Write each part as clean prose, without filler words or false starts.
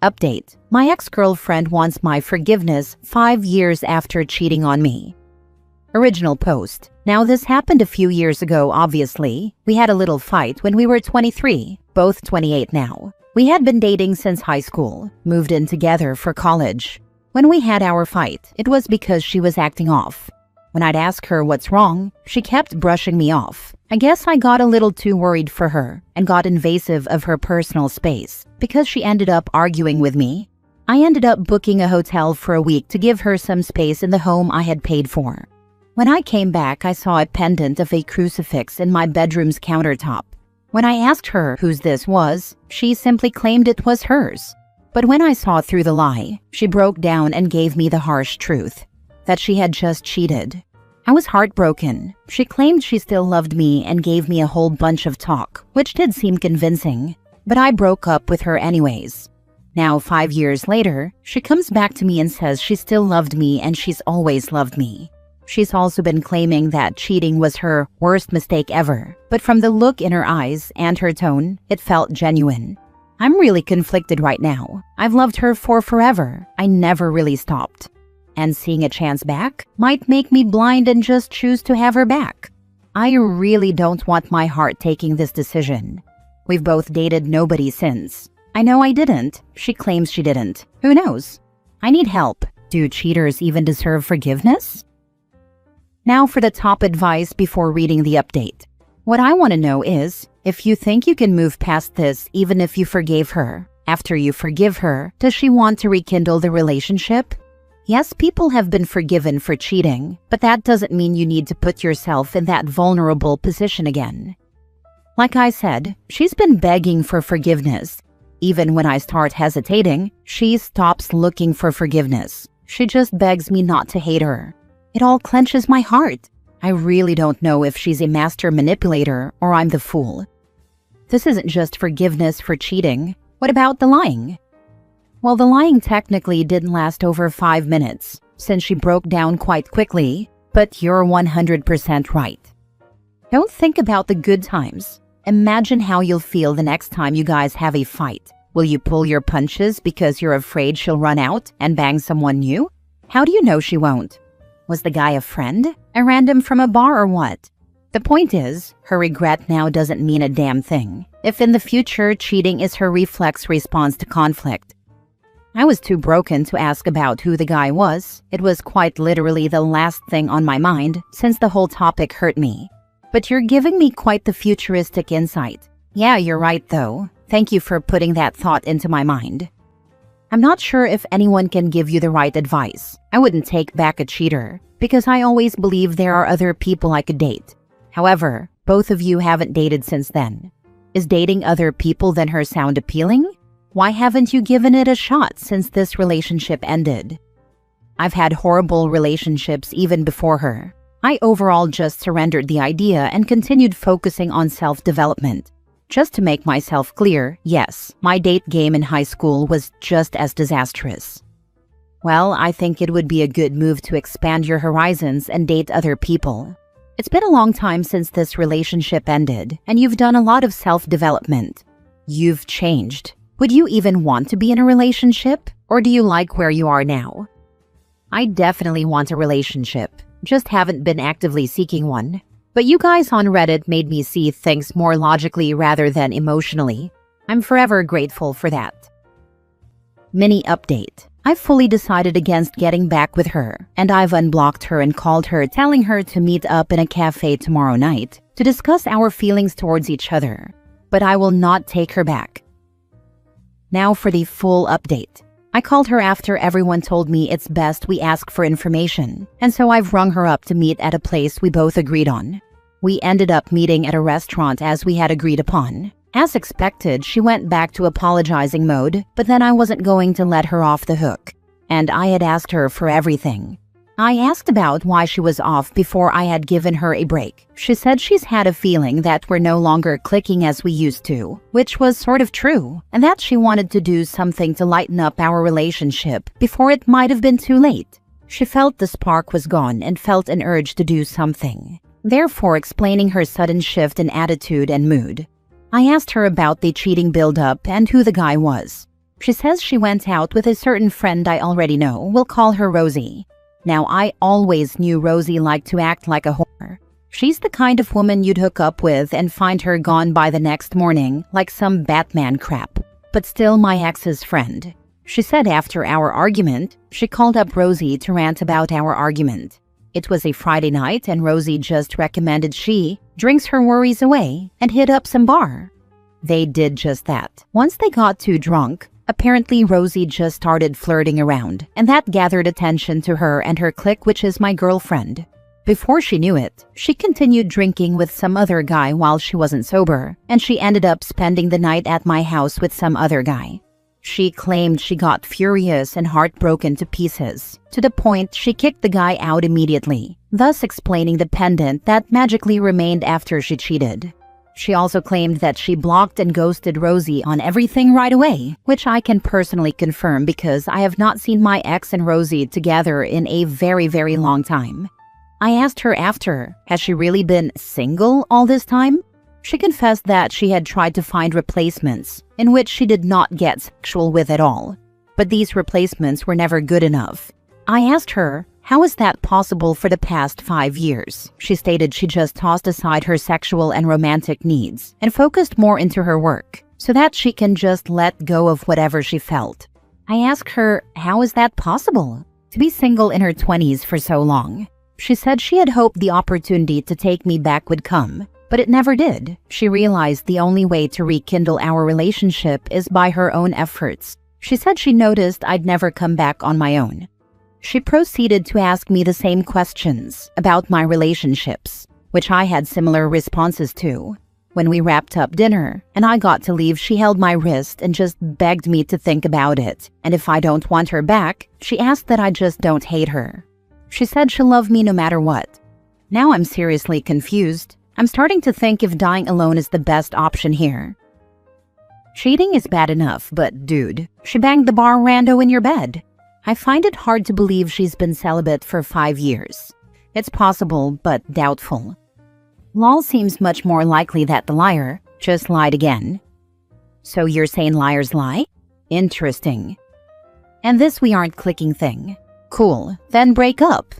Update: my ex-girlfriend wants my forgiveness 5 years after cheating on me. Original post: now this happened a few years ago obviously. We had a little fight when we were 23, both 28 now. We had been dating since high school, moved in together for college. When we had our fight, it was because she was acting off. When I'd ask her what's wrong, she kept brushing me off. I guess I got a little too worried for her and got invasive of her personal space because she ended up arguing with me. I ended up booking a hotel for a week to give her some space in the home I had paid for. When I came back, I saw a pendant of a crucifix in my bedroom's countertop. When I asked her whose this was, she simply claimed it was hers. But when I saw through the lie, she broke down and gave me the harsh truth: that she had just cheated. I was heartbroken. She claimed she still loved me and gave me a whole bunch of talk, which did seem convincing, but I broke up with her anyways. Now, 5 years later, she comes back to me and says she still loved me and she's always loved me. She's also been claiming that cheating was her worst mistake ever, but from the look in her eyes and her tone, it felt genuine. I'm really conflicted right now. I've loved her for forever. I never really stopped. And seeing a chance back might make me blind and just choose to have her back. I really don't want my heart taking this decision. We've both dated nobody since. I know I didn't. She claims she didn't. Who knows? I need help. Do cheaters even deserve forgiveness? Now for the top advice before reading the update. What I want to know is, if you think you can move past this even if you forgave her, after you forgive her, does she want to rekindle the relationship? Yes, people have been forgiven for cheating, but that doesn't mean you need to put yourself in that vulnerable position again. Like I said, she's been begging for forgiveness. Even when I start hesitating, she stops looking for forgiveness. She just begs me not to hate her. It all clenches my heart. I really don't know if she's a master manipulator or I'm the fool. This isn't just forgiveness for cheating. What about the lying? Well, the lying technically didn't last over 5 minutes, since she broke down quite quickly, but you're 100% right. Don't think about the good times. Imagine how you'll feel the next time you guys have a fight. Will you pull your punches because you're afraid she'll run out and bang someone new? How do you know she won't? Was the guy a friend? A random from a bar or what? The point is, her regret now doesn't mean a damn thing. If in the future cheating is her reflex response to conflict. I was too broken to ask about who the guy was. It was quite literally the last thing on my mind since the whole topic hurt me. But you're giving me quite the futuristic insight. Yeah, you're right though. Thank you for putting that thought into my mind. I'm not sure if anyone can give you the right advice. I wouldn't take back a cheater because I always believe there are other people I could date. However, both of you haven't dated since then. Is dating other people than her sound appealing? Why haven't you given it a shot since this relationship ended? I've had horrible relationships even before her. I overall just surrendered the idea and continued focusing on self-development. Just to make myself clear, yes, my date game in high school was just as disastrous. Well, I think it would be a good move to expand your horizons and date other people. It's been a long time since this relationship ended, and you've done a lot of self-development. You've changed. Would you even want to be in a relationship, or do you like where you are now? I definitely want a relationship, just haven't been actively seeking one. But you guys on Reddit made me see things more logically rather than emotionally. I'm forever grateful for that. Mini update. I've fully decided against getting back with her, and I've unblocked her and called her telling her to meet up in a cafe tomorrow night to discuss our feelings towards each other. But I will not take her back. Now for the full update. I called her after everyone told me it's best we ask for information, and so I've rung her up to meet at a place we both agreed on. We ended up meeting at a restaurant as we had agreed upon. As expected, she went back to apologizing mode, but then I wasn't going to let her off the hook, and I had asked her for everything. I asked about why she was off before I had given her a break. She said she's had a feeling that we're no longer clicking as we used to, which was sort of true, and that she wanted to do something to lighten up our relationship before it might have been too late. She felt the spark was gone and felt an urge to do something, therefore explaining her sudden shift in attitude and mood. I asked her about the cheating build-up and who the guy was. She says she went out with a certain friend I already know. We'll call her Rosie. Now, I always knew Rosie liked to act like a whore. She's the kind of woman you'd hook up with and find her gone by the next morning like some Batman crap. But still my ex's friend. She said after our argument, she called up Rosie to rant about our argument. It was a Friday night and Rosie just recommended she drinks her worries away and hit up some bar. They did just that. Once they got too drunk, apparently Rosie just started flirting around, and that gathered attention to her and her clique, which is my girlfriend. Before she knew it, she continued drinking with some other guy while she wasn't sober, and she ended up spending the night at my house with some other guy. She claimed she got furious and heartbroken to pieces, to the point she kicked the guy out immediately, thus explaining the pendant that magically remained after she cheated. She also claimed that she blocked and ghosted Rosie on everything right away, which I can personally confirm because I have not seen my ex and Rosie together in a very, very long time. I asked her after, has she really been single all this time? She confessed that she had tried to find replacements, in which she did not get sexual with at all. But these replacements were never good enough. I asked her, how is that possible for the past 5 years? She stated she just tossed aside her sexual and romantic needs and focused more into her work, so that she can just let go of whatever she felt. I asked her, how is that possible? To be single in her 20s for so long. She said she had hoped the opportunity to take me back would come, but it never did. She realized the only way to rekindle our relationship is by her own efforts. She said she noticed I'd never come back on my own. She proceeded to ask me the same questions about my relationships, which I had similar responses to. When we wrapped up dinner and I got to leave, she held my wrist and just begged me to think about it. And if I don't want her back, she asked that I just don't hate her. She said she'll love me no matter what. Now I'm seriously confused. I'm starting to think if dying alone is the best option here. Cheating is bad enough, but dude, she banged the bar rando in your bed. I find it hard to believe she's been celibate for 5 years. It's possible, but doubtful. Lol seems much more likely that the liar just lied again. So you're saying liars lie? Interesting. And this we aren't clicking thing. Cool, then break up.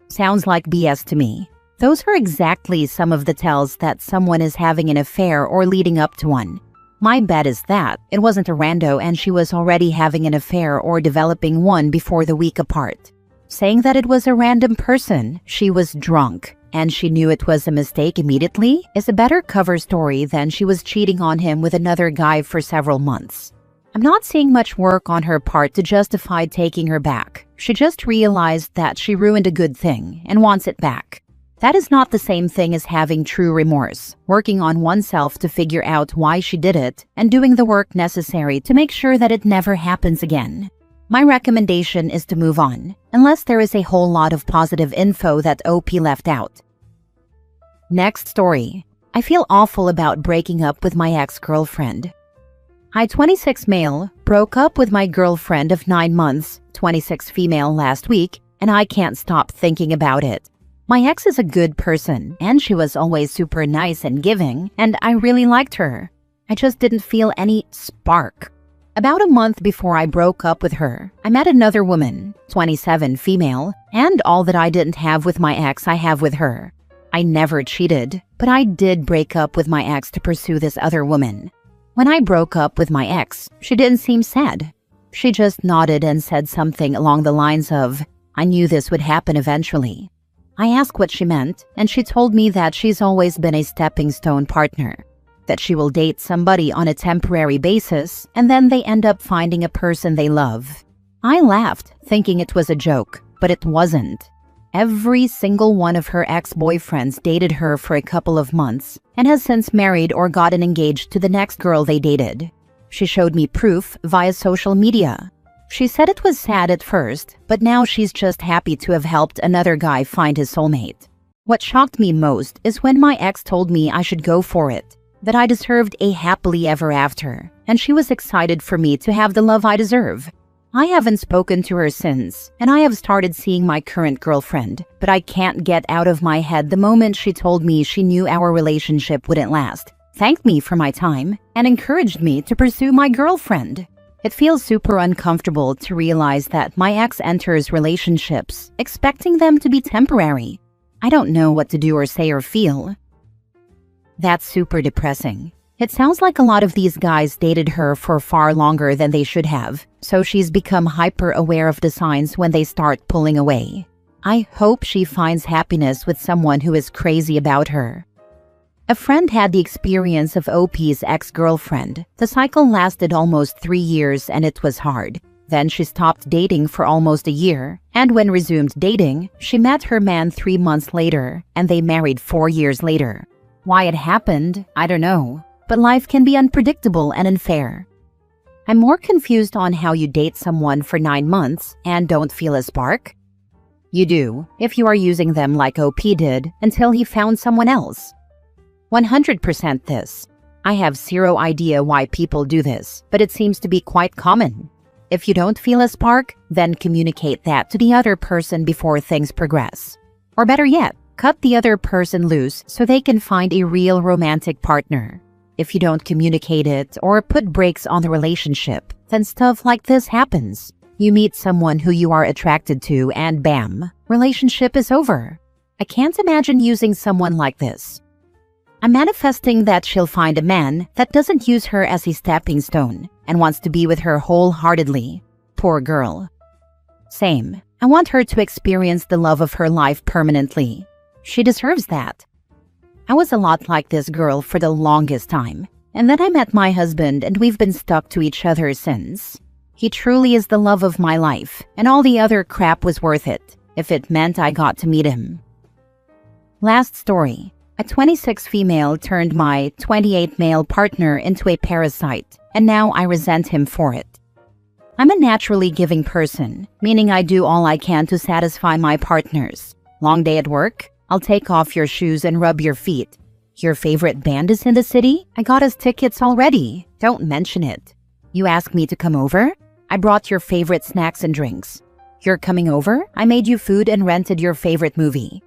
Sounds like BS to me. Those are exactly some of the tells that someone is having an affair or leading up to one. My bet is that it wasn't a rando and she was already having an affair or developing one before the week apart. Saying that it was a random person, she was drunk, and she knew it was a mistake immediately is a better cover story than she was cheating on him with another guy for several months. I'm not seeing much work on her part to justify taking her back. She just realized that she ruined a good thing and wants it back. That is not the same thing as having true remorse, working on oneself to figure out why she did it, and doing the work necessary to make sure that it never happens again. My recommendation is to move on, unless there is a whole lot of positive info that OP left out. Next story. I feel awful about breaking up with my ex-girlfriend. I, 26 male, broke up with my girlfriend of 9 months, 26 female last week, and I can't stop thinking about it. My ex is a good person, and she was always super nice and giving, and I really liked her. I just didn't feel any spark. About a month before I broke up with her, I met another woman, 27 female, and all that I didn't have with my ex I have with her. I never cheated, but I did break up with my ex to pursue this other woman. When I broke up with my ex, she didn't seem sad. She just nodded and said something along the lines of, I knew this would happen eventually. I asked what she meant, and she told me that she's always been a stepping stone partner, that she will date somebody on a temporary basis, and then they end up finding a person they love. I laughed, thinking it was a joke, but it wasn't. Every single one of her ex-boyfriends dated her for a couple of months and has since married or gotten engaged to the next girl they dated. She showed me proof via social media. She said it was sad at first, but now she's just happy to have helped another guy find his soulmate. What shocked me most is when my ex told me I should go for it, that I deserved a happily ever after, and she was excited for me to have the love I deserve. I haven't spoken to her since, and I have started seeing my current girlfriend, but I can't get out of my head the moment she told me she knew our relationship wouldn't last, thanked me for my time, and encouraged me to pursue my girlfriend. It feels super uncomfortable to realize that my ex enters relationships expecting them to be temporary. I don't know what to do or say or feel. That's super depressing. It sounds like a lot of these guys dated her for far longer than they should have, so she's become hyper aware of the signs when they start pulling away. I hope she finds happiness with someone who is crazy about her. A friend had the experience of OP's ex-girlfriend. The cycle lasted almost 3 years and it was hard. Then she stopped dating for almost a year, and when resumed dating, she met her man 3 months later, and they married 4 years later. Why it happened, I don't know, but life can be unpredictable and unfair. I'm more confused on how you date someone for 9 months and don't feel a spark. You do, if you are using them like OP did until he found someone else. 100% this. I have zero idea why people do this, but it seems to be quite common. If you don't feel a spark, then communicate that to the other person before things progress. Or better yet, cut the other person loose so they can find a real romantic partner. If you don't communicate it or put brakes on the relationship, then stuff like this happens. You meet someone who you are attracted to and bam, relationship is over. I can't imagine using someone like this. I'm manifesting that she'll find a man that doesn't use her as a stepping stone and wants to be with her wholeheartedly. Poor girl. Same. I want her to experience the love of her life permanently. She deserves that. I was a lot like this girl for the longest time, and then I met my husband and we've been stuck to each other since. He truly is the love of my life, and all the other crap was worth it, if it meant I got to meet him. Last story. A 26 female turned my 28 male partner into a parasite, and now I resent him for it. I'm a naturally giving person, meaning I do all I can to satisfy my partners. Long day at work? I'll take off your shoes and rub your feet. Your favorite band is in the city? I got us tickets already. Don't mention it. You asked me to come over? I brought your favorite snacks and drinks. You're coming over? I made you food and rented your favorite movie.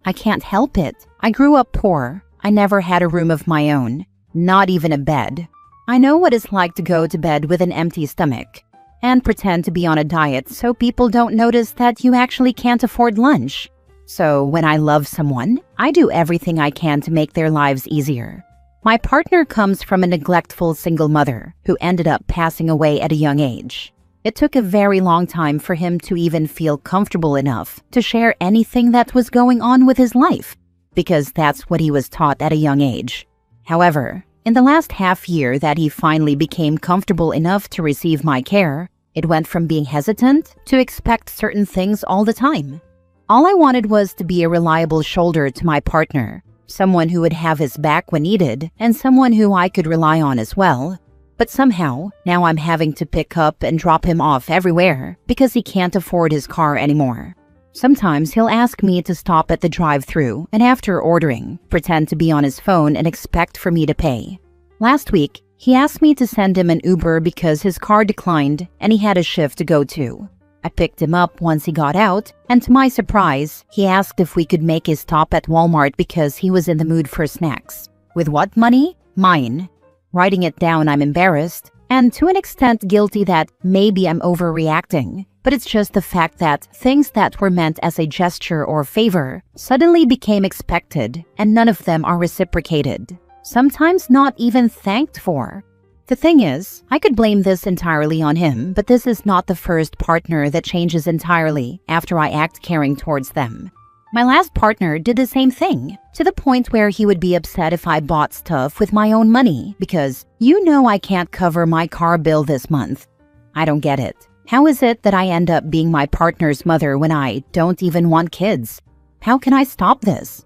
I can't help it. I grew up poor. I never had a room of my own. Not even a bed. I know what it's like to go to bed with an empty stomach and pretend to be on a diet so people don't notice that you actually can't afford lunch. So when I love someone, I do everything I can to make their lives easier. My partner comes from a neglectful single mother who ended up passing away at a young age. It took a very long time for him to even feel comfortable enough to share anything that was going on with his life, because that's what he was taught at a young age. However, in the last half year that he finally became comfortable enough to receive my care, it went from being hesitant to expect certain things all the time. All I wanted was to be a reliable shoulder to my partner, someone who would have his back when needed, and someone who I could rely on as well. But somehow, now I'm having to pick up and drop him off everywhere because he can't afford his car anymore. Sometimes he'll ask me to stop at the drive-thru and after ordering, pretend to be on his phone and expect for me to pay. Last week, he asked me to send him an Uber because his car declined and he had a shift to go to. I picked him up once he got out, and to my surprise, he asked if we could make a stop at Walmart because he was in the mood for snacks. With what money? Mine. Writing it down, I'm embarrassed, and to an extent guilty that maybe I'm overreacting, but it's just the fact that things that were meant as a gesture or favor suddenly became expected, and none of them are reciprocated, sometimes not even thanked for. The thing is, I could blame this entirely on him, but this is not the first partner that changes entirely after I act caring towards them. My last partner did the same thing, to the point where he would be upset if I bought stuff with my own money because, you know, I can't cover my car bill this month. I don't get it. How is it that I end up being my partner's mother when I don't even want kids? How can I stop this?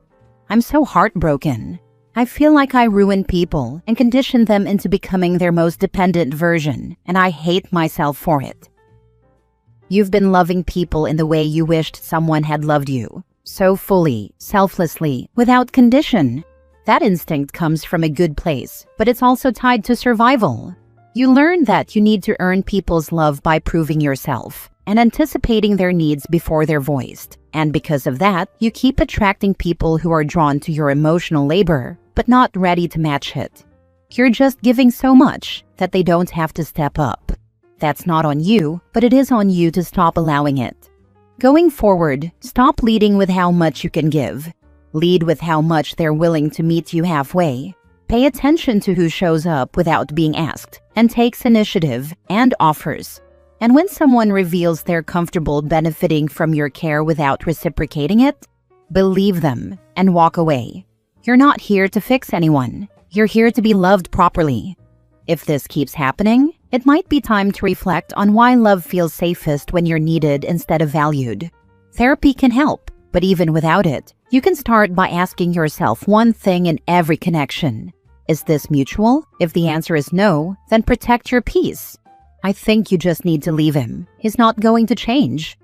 I'm so heartbroken. I feel like I ruin people and condition them into becoming their most dependent version, and I hate myself for it. You've been loving people in the way you wished someone had loved you. So fully, selflessly, without condition. That instinct comes from a good place, but it's also tied to survival. You learn that you need to earn people's love by proving yourself and anticipating their needs before they're voiced. And because of that, you keep attracting people who are drawn to your emotional labor, but not ready to match it. You're just giving so much that they don't have to step up. That's not on you, but it is on you to stop allowing it. Going forward, stop leading with how much you can give. Lead with how much they're willing to meet you halfway. Pay attention to who shows up without being asked and takes initiative and offers. And when someone reveals they're comfortable benefiting from your care without reciprocating it, believe them and walk away. You're not here to fix anyone. You're here to be loved properly. If this keeps happening, it might be time to reflect on why love feels safest when you're needed instead of valued. Therapy can help, but even without it, you can start by asking yourself one thing in every connection. Is this mutual? If the answer is no, then protect your peace. I think you just need to leave him. He's not going to change.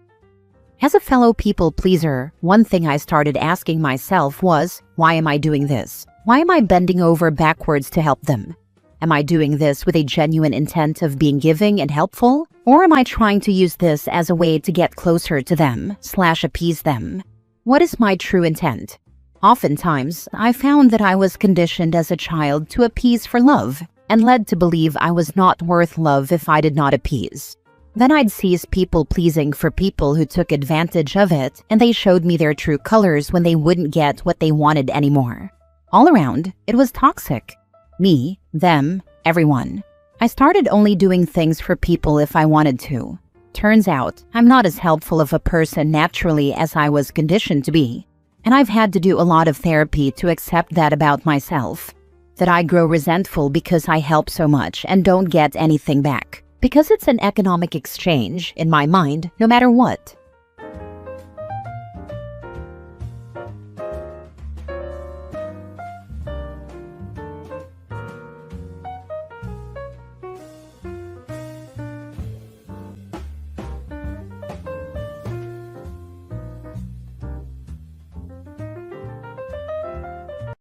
As a fellow people pleaser, one thing I started asking myself was, why am I doing this? Why am I bending over backwards to help them? Am I doing this with a genuine intent of being giving and helpful? Or am I trying to use this as a way to get closer to them / appease them? What is my true intent? Oftentimes, I found that I was conditioned as a child to appease for love and led to believe I was not worth love if I did not appease. Then I'd cease people-pleasing for people who took advantage of it, and they showed me their true colors when they wouldn't get what they wanted anymore. All around, it was toxic. Me, them, everyone. I started only doing things for people if I wanted to. Turns out, I'm not as helpful of a person naturally as I was conditioned to be. And I've had to do a lot of therapy to accept that about myself. That I grow resentful because I help so much and don't get anything back. Because it's an economic exchange, in my mind, no matter what.